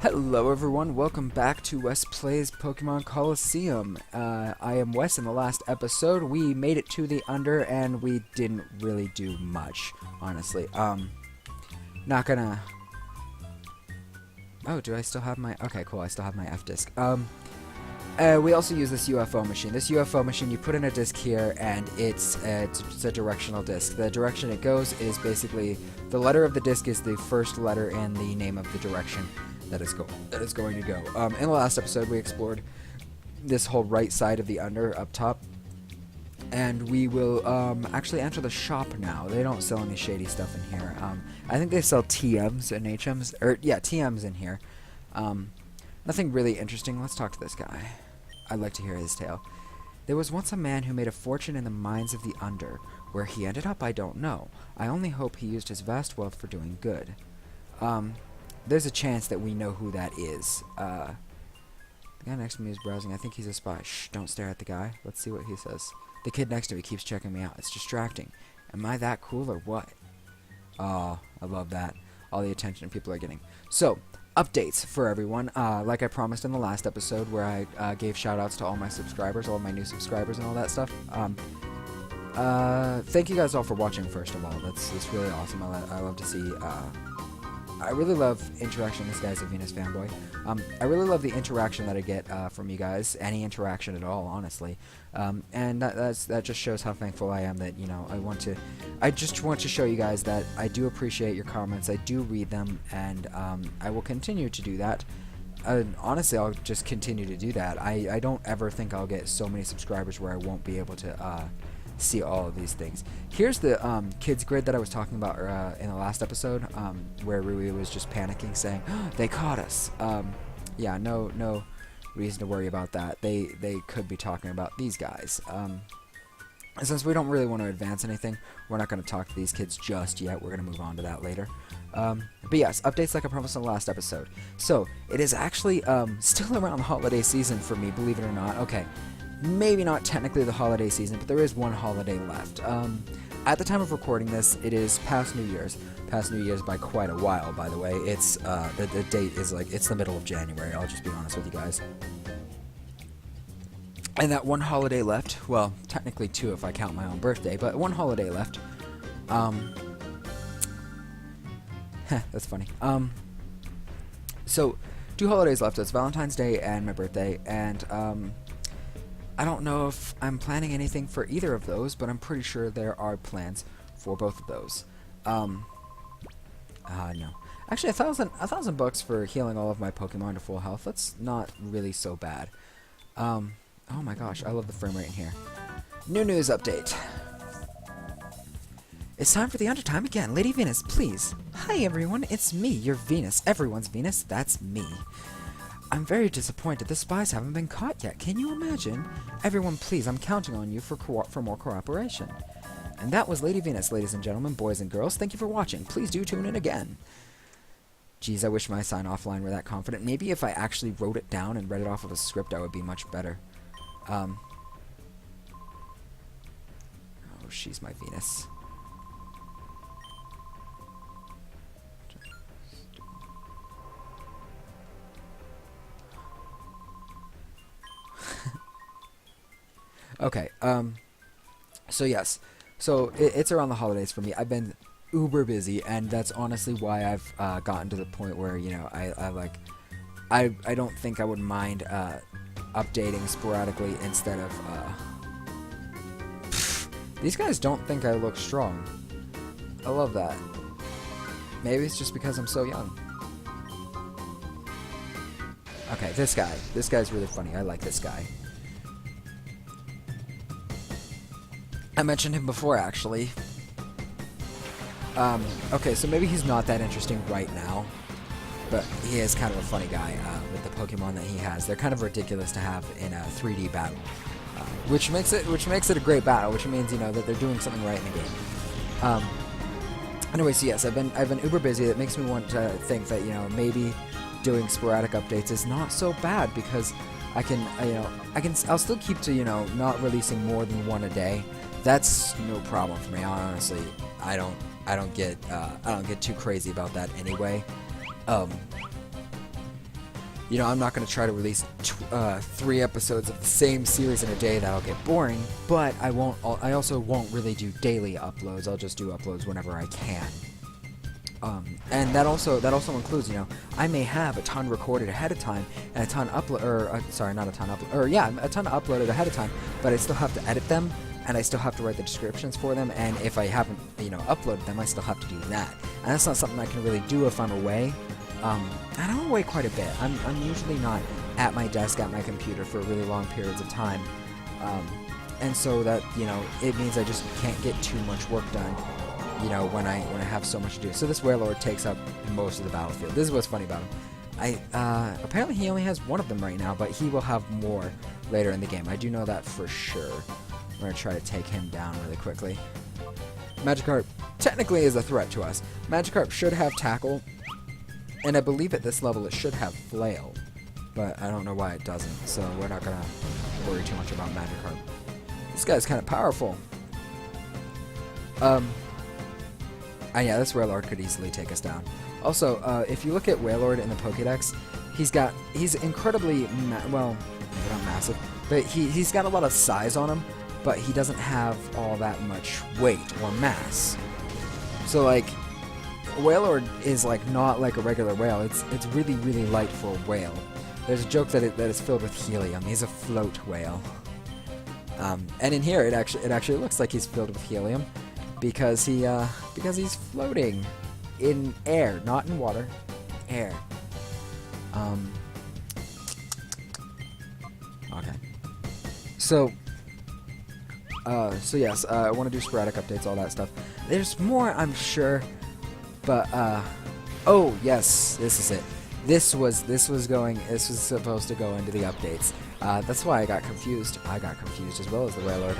Hello everyone, welcome back to Wes Plays Pokemon Colosseum. I am Wes. In the last episode, we made it to the Under, and we didn't really do much, honestly. Not gonna... Oh, do I still have my... Okay, cool, I still have my F-Disc. We also use this UFO machine. This UFO machine, you put in a disc here, and it's a directional disc. The direction it goes is basically... The letter of the disc is the first letter in the name of the direction that is going to go. In the last episode, we explored this whole right side of the Under up top, and we will actually enter the shop now. They don't sell any shady stuff in here. I think they sell TMs and HMs, or yeah, TMs in here. Nothing really interesting. Let's talk to this guy. I'd like to hear his tale. There was once a man who made a fortune in the mines of the Under. Where he ended up, I don't know. I only hope he used his vast wealth for doing good. There's a chance that we know who that is. The guy next to me is browsing. I think he's a spy. Shh, don't stare at the guy. Let's see what he says. The kid next to me keeps checking me out. It's distracting. Am I that cool or what? Oh, I love that. All the attention people are getting. So, updates for everyone. Like I promised in the last episode where I gave shoutouts to all my subscribers, all of my new subscribers and all that stuff. Thank you guys all for watching, first of all. That's really awesome. I love to see, I really love interaction. This guy's a Venus fanboy. I really love the interaction that I get from you guys. Any interaction at all, honestly. And that just shows how thankful I am that, you know, I just want to show you guys that I do appreciate your comments. I do read them, and I will continue to do that. Honestly, I'll just continue to do that. I don't ever think I'll get so many subscribers where I won't be able to see all of these things. Here's the kids grid that I was talking about in the last episode, where Rui was just panicking, saying, oh, "They caught us." Yeah, no reason to worry about that. They could be talking about these guys. Since we don't really want to advance anything, we're not going to talk to these kids just yet. We're going to move on to that later. But yes, updates like I promised in the last episode. So, it is actually still around the holiday season for me, believe it or not. Okay. Maybe not technically the holiday season, but there is one holiday left. At the time of recording this, it is past New Year's. Past New Year's by quite a while, by the way. It's the date is like, it's the middle of January. I'll just be honest with you guys. And that one holiday left, well, technically two if I count my own birthday, but one holiday left. That's funny. So, two holidays left. It's Valentine's Day and my birthday, and I don't know if I'm planning anything for either of those, but I'm pretty sure there are plans for both of those. No. Actually, $1,000 for healing all of my Pokemon to full health. That's not really so bad. Oh my gosh, I love the frame rate in here. New news update. It's time for the Undertime again. Lady Venus, please. Hi everyone, it's me, your Venus. Everyone's Venus, that's me. I'm very disappointed the spies haven't been caught yet. Can you imagine? Everyone, please, I'm counting on you for more cooperation. And that was Lady Venus, ladies and gentlemen, boys and girls. Thank you for watching. Please do tune in again. Jeez, I wish my sign-off line were that confident. Maybe if I actually wrote it down and read it off of a script, I would be much better. Oh, she's my Venus. Okay, so yes, so it's around the holidays for me. I've been uber busy, and that's honestly why I've gotten to the point where, you know, I don't think I would mind updating sporadically instead of, these guys don't think I look strong. I love that. Maybe it's just because I'm so young. Okay, this guy's really funny. I like this guy. I mentioned him before, actually. Okay, so maybe he's not that interesting right now, but he is kind of a funny guy with the Pokemon that he has. They're kind of ridiculous to have in a 3D battle, which makes it a great battle, which means, you know, that they're doing something right in the game. Anyway, so yes, I've been uber busy. That makes me want to think that, you know, maybe doing sporadic updates is not so bad, because I'll still keep to, you know, not releasing more than one a day. That's no problem for me. Honestly, I don't get too crazy about that anyway. You know, I'm not going to try to release 3 episodes of the same series in a day. That'll get boring. But I also won't really do daily uploads. I'll just do uploads whenever I can. And that also includes, you know, I may have a ton recorded ahead of time and a ton a ton uploaded ahead of time, but I still have to edit them and I still have to write the descriptions for them. And if I haven't, you know, uploaded them, I still have to do that. And that's not something I can really do if I'm away. And I'm away quite a bit. I'm usually not at my desk at my computer for really long periods of time. And so that, you know, it means I just can't get too much work done, you know, when I have so much to do. So this Wailord takes up most of the battlefield. This is what's funny about him. Apparently he only has one of them right now, but he will have more later in the game. I do know that for sure. I'm going to try to take him down really quickly. Magikarp technically is a threat to us. Magikarp should have Tackle, and I believe at this level it should have Flail, but I don't know why it doesn't, so we're not going to worry too much about Magikarp. This guy's kind of powerful. Yeah, this Wailord could easily take us down. Also, if you look at Wailord in the Pokédex, he's incredibly, well, maybe not massive, but he's got a lot of size on him, but he doesn't have all that much weight or mass. So, like, Wailord is, like, not like a regular whale. It's really, really light for a whale. There's a joke that it's filled with helium. He's a float whale. And in here, it actually looks like he's filled with helium, because he's floating in air, not in water, air. Okay. So yes, I want to do sporadic updates, all that stuff. There's more, I'm sure, but oh yes, this is it. This was supposed to go into the updates. That's why I got confused. I got confused as well as the Wailord.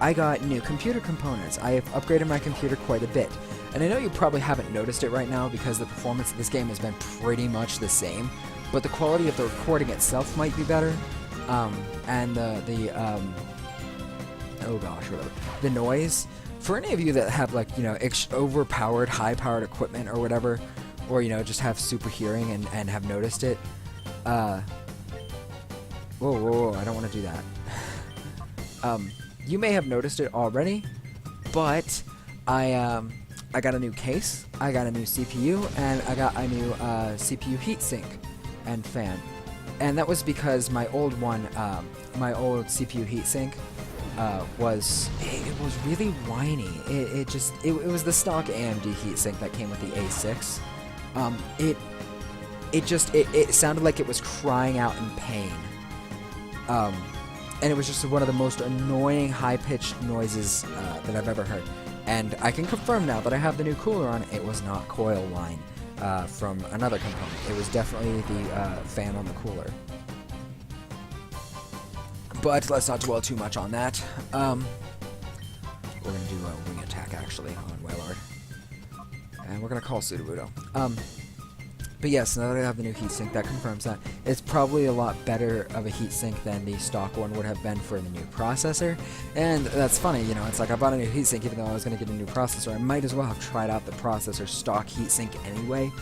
I got new computer components. I have upgraded my computer quite a bit. And I know you probably haven't noticed it right now because the performance of this game has been pretty much the same, but the quality of the recording itself might be better. And oh gosh, whatever. The noise. For any of you that have, like, you know, overpowered, high-powered equipment or whatever, or, you know, just have super hearing and have noticed it, whoa, I don't want to do that. You may have noticed it already, but I got a new case, I got a new CPU, and I got a new CPU heatsink and fan. And that was because my old one, my old CPU heatsink, was really whiny. It was the stock AMD heatsink that came with the A6. It sounded like it was crying out in pain. And it was just one of the most annoying high-pitched noises that I've ever heard. And I can confirm now that I have the new cooler on, it was not coil line from another component. It was definitely the fan on the cooler. But let's not dwell too much on that. We're going to do a wing attack, actually, on Wailord. And we're going to call Sudowoodo. But yes, now that I have the new heatsink, that confirms that. It's probably a lot better of a heatsink than the stock one would have been for the new processor. And that's funny, you know, it's like I bought a new heatsink even though I was going to get a new processor. I might as well have tried out the processor stock heatsink anyway.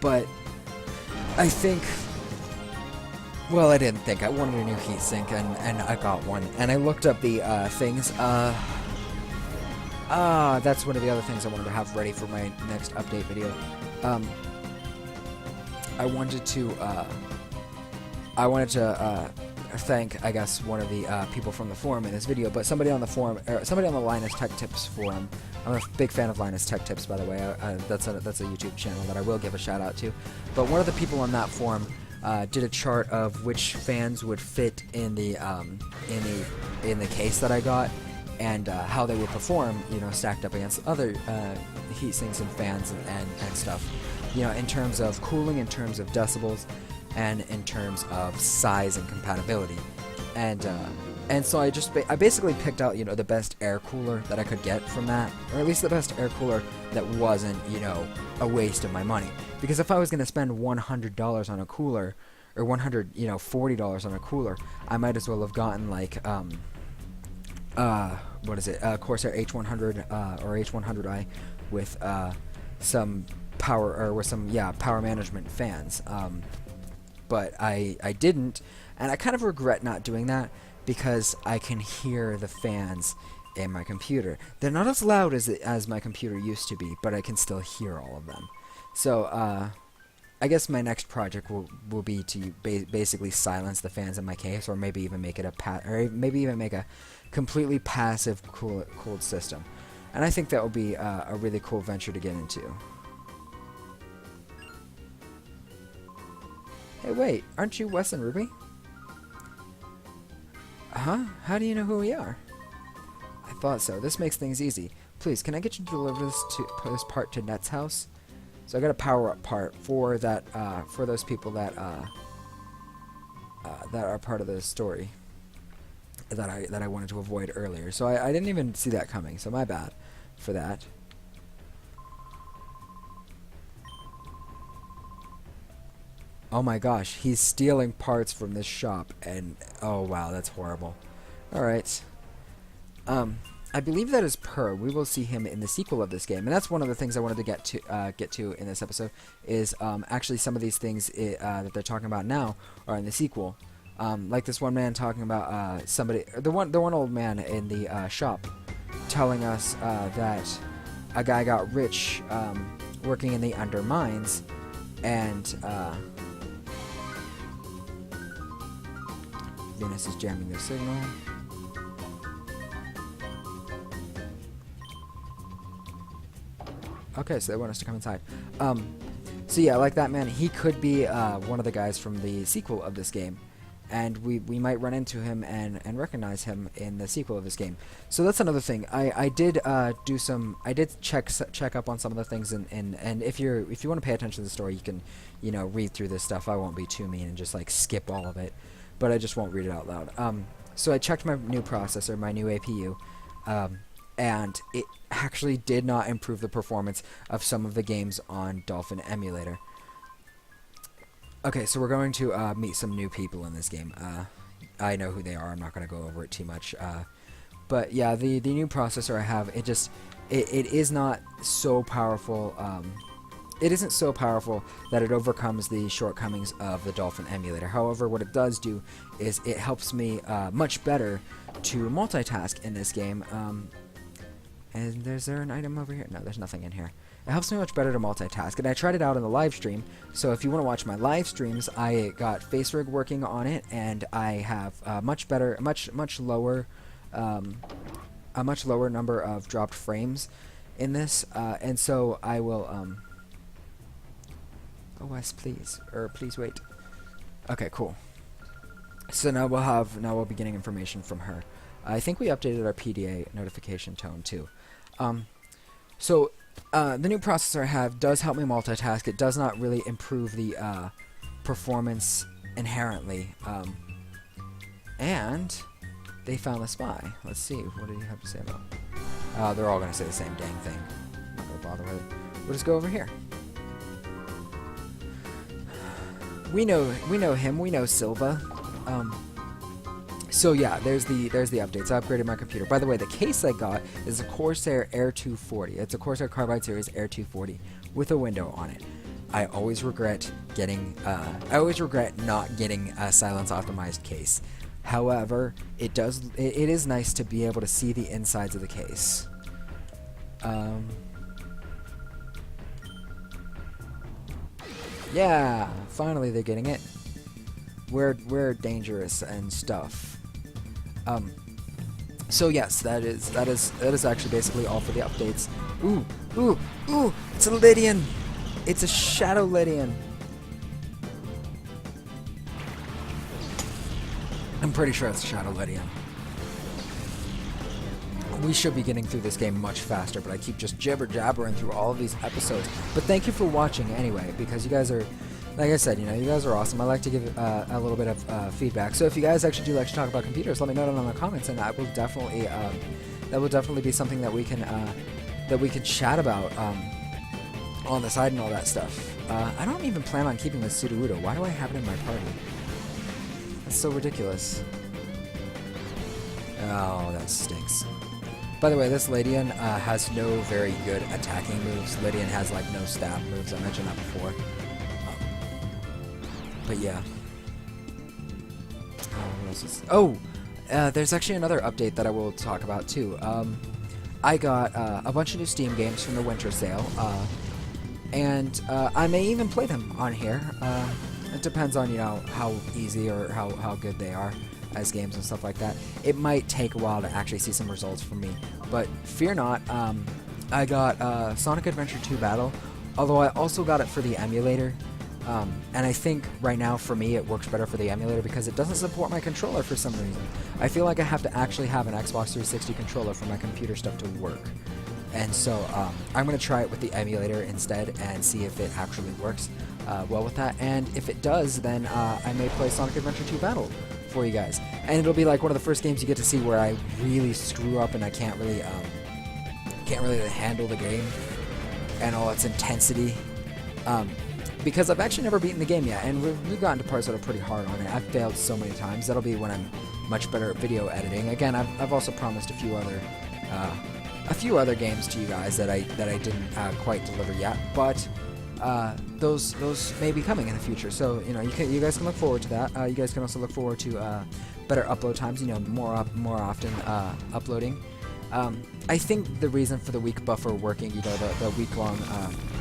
But I think... Well, I didn't think. I wanted a new heatsink, and I got one. And I looked up the things. That's one of the other things I wanted to have ready for my next update video. I wanted to thank, I guess, one of the people from the forum in this video, but somebody on the forum, somebody on the Linus Tech Tips forum. I'm a big fan of Linus Tech Tips, by the way. That's a YouTube channel that I will give a shout out to. But one of the people on that forum did a chart of which fans would fit in the case that I got, and how they would perform, you know, stacked up against other heatsinks and fans and stuff. You know, in terms of cooling, in terms of decibels, and in terms of size and compatibility. And so I basically picked out, you know, the best air cooler that I could get from that, or at least the best air cooler that wasn't, you know, a waste of my money. Because if I was going to spend $100 on a cooler, or $40 on a cooler, I might as well have gotten, like, Corsair H100 or H100i with some power, or with some power management fans. but I didn't, and I kind of regret not doing that because I can hear the fans in my computer. They're not as loud as my computer used to be, but I can still hear all of them. So I guess my next project will be to basically silence the fans in my case, or maybe even make it maybe even make a completely passive cooled system. And I think that will be a really cool venture to get into. Hey, wait, aren't you Wes and Ruby? Huh? How do you know who we are? I thought so. This makes things easy. Please, can I get you to deliver this part to Net's house? So I got a power-up part for that for those people that are part of the story that I wanted to avoid earlier. So I didn't even see that coming. So my bad for that. Oh my gosh, he's stealing parts from this shop, and oh wow, that's horrible. Alright. I believe that is Per. We will see him in the sequel of this game, and that's one of the things I wanted to get to in this episode, is actually some of these things that they're talking about now are in the sequel. Like this one man talking about the one old man in the shop telling us that a guy got rich working in the undermines, and Venus is jamming their signal. Okay, so they want us to come inside. So yeah, like that man, he could be one of the guys from the sequel of this game, and we might run into him and recognize him in the sequel of this game. So that's another thing. I did check up on some of the things, and if you want to pay attention to the story, you can read through this stuff. I won't be too mean and just like skip all of it, but I just won't read it out loud. So I checked my new processor, my new APU, and it actually did not improve the performance of some of the games on Dolphin Emulator. Okay, so we're going to meet some new people in this game. I know who they are. I'm not going to go over it too much. But yeah, the new processor I have, it is not so powerful. It isn't so powerful that it overcomes the shortcomings of the Dolphin Emulator. However, what it does do is it helps me much better to multitask in this game. And is there an item over here? No, there's nothing in here. It helps me much better to multitask, and I tried it out in the live stream. So if you want to watch my live streams, I got FaceRig working on it, and I have a much lower number of dropped frames in this. And so I will oh, Wes, please, please wait. Okay, cool. So now we'll be getting information from her. I think we updated our PDA notification tone too. So the new processor I have does help me multitask. It does not really improve the performance inherently. And they found the spy. Let's see. What do you have to say about it? They're all going to say the same dang thing. I'm not going to bother with it. We'll just go over here. We know him. We know Silva. So yeah, there's the updates. I upgraded my computer. By the way, the case I got is a Corsair Air 240. It's a Corsair Carbide Series Air 240 with a window on it. I always regret not getting a silence optimized case. However, it is nice to be able to see the insides of the case. Yeah, finally they're getting it. We're dangerous and stuff. So yes, that is actually basically all for the updates. Ooh! It's a Lydian. It's a Shadow Lydian. I'm pretty sure it's Shadow Lydian. We should be getting through this game much faster, but I keep just jibber-jabbering through all of these episodes. But thank you for watching anyway, because you guys are, like I said, you guys are awesome. I like to give a little bit of feedback. So if you guys actually do like to talk about computers, let me know down in the comments, and I will definitely that will definitely be something that we can chat about on the side and all that stuff. I don't even plan on keeping this Sudowoodo. Why do I have it in my party? That's so ridiculous. Oh, that stinks. By the way, this Lydian has no very good attacking moves. Lydian has like no stab moves. I mentioned that before. But yeah. What else is... there's actually another update that I will talk about too. I got a bunch of new Steam games from the winter sale, and I may even play them on here. It depends on, you know, how easy or how good they are as games and stuff like that. It might take a while to actually see some results from me, but fear not. I got Sonic Adventure 2 Battle, although I also got it for the emulator. And I think right now for me it works better for the emulator because it doesn't support my controller for some reason. I feel like I have to actually have an Xbox 360 controller for my computer stuff to work. And so I'm going to try it with the emulator instead and see if it actually works well with that. And if it does, then I may play Sonic Adventure 2 Battle for you guys. And it'll be like one of the first games you get to see where I really screw up and I can't really handle the game and all its intensity. Because I've actually never beaten the game yet, and we've gotten to parts that are pretty hard on it. I've failed so many times. That'll be when I'm much better at video editing. Again, I've also promised a few other games to you guys that I didn't quite deliver yet, but those may be coming in the future. So you know, you guys can look forward to that. You guys can also look forward to better upload times. You know, more often uploading. I think the reason for the week buffer working, you know, the week-long,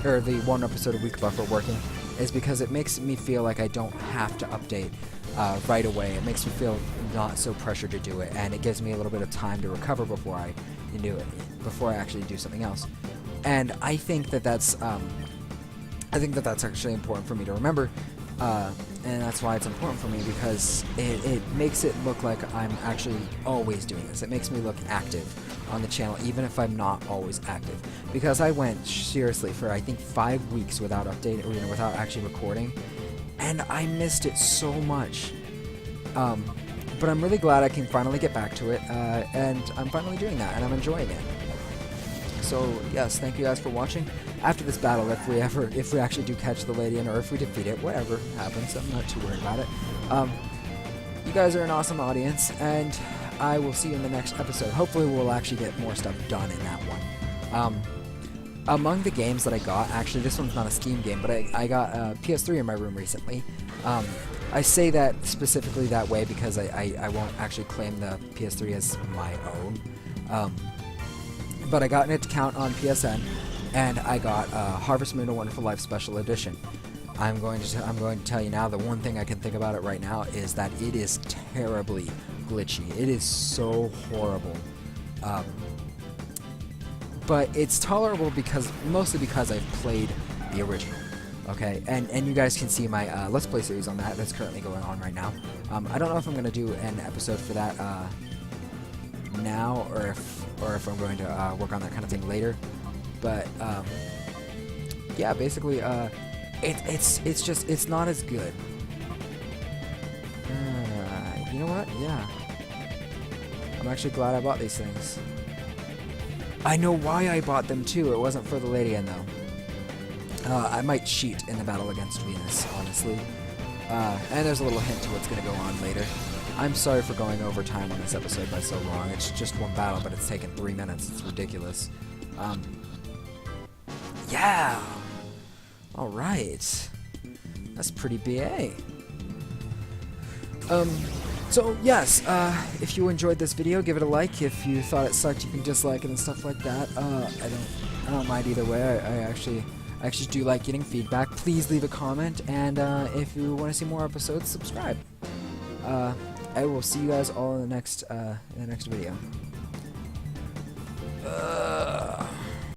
or the one episode a week buffer working, is because it makes me feel like I don't have to update right away. It makes me feel not so pressured to do it, and it gives me a little bit of time to recover before I do it, before I actually do something else. And I think that that's actually important for me to remember. And that's why it's important for me, because it makes it look like I'm actually always doing this. It makes me look active on the channel, even if I'm not always active. Because I went seriously for I think 5 weeks without updating, or you know, without actually recording, and I missed it so much. But I'm really glad I can finally get back to it, and I'm finally doing that, and I'm enjoying it. So yes, thank you guys for watching. After this battle, if we actually do catch the lady, or if we defeat it, whatever happens, I'm not too worried about it. You guys are an awesome audience, and I will see you in the next episode. Hopefully we'll actually get more stuff done in that one. Among the games that I got, actually this one's not a Steam game, but I got a PS3 in my room recently. I say that specifically that way because I won't actually claim the PS3 as my own. But I got an account on PSN, and I got Harvest Moon: A Wonderful Life Special Edition. I'm going to tell you now, the one thing I can think about it right now is that it is terribly glitchy. It is so horrible. But it's tolerable mostly because I've played the original. Okay, and you guys can see my Let's Play series on that. That's currently going on right now. I don't know if I'm going to do an episode for that now, or if I'm going to work on that kind of thing later. But yeah, basically, it's not as good. You know what? Yeah, I'm actually glad I bought these things. I know why I bought them too. It wasn't for the lady, I know. I might cheat in the battle against Venus, honestly. And there's a little hint to what's going to go on later. I'm sorry for going over time on this episode by so long. It's just one battle, but it's taken 3 minutes. It's ridiculous. Yeah! Alright. That's pretty BA. So, yes, if you enjoyed this video, give it a like. If you thought it sucked, you can dislike it and stuff like that. I don't mind either way. I actually do like getting feedback. Please leave a comment, and if you want to see more episodes, subscribe. I will see you guys all in the next video.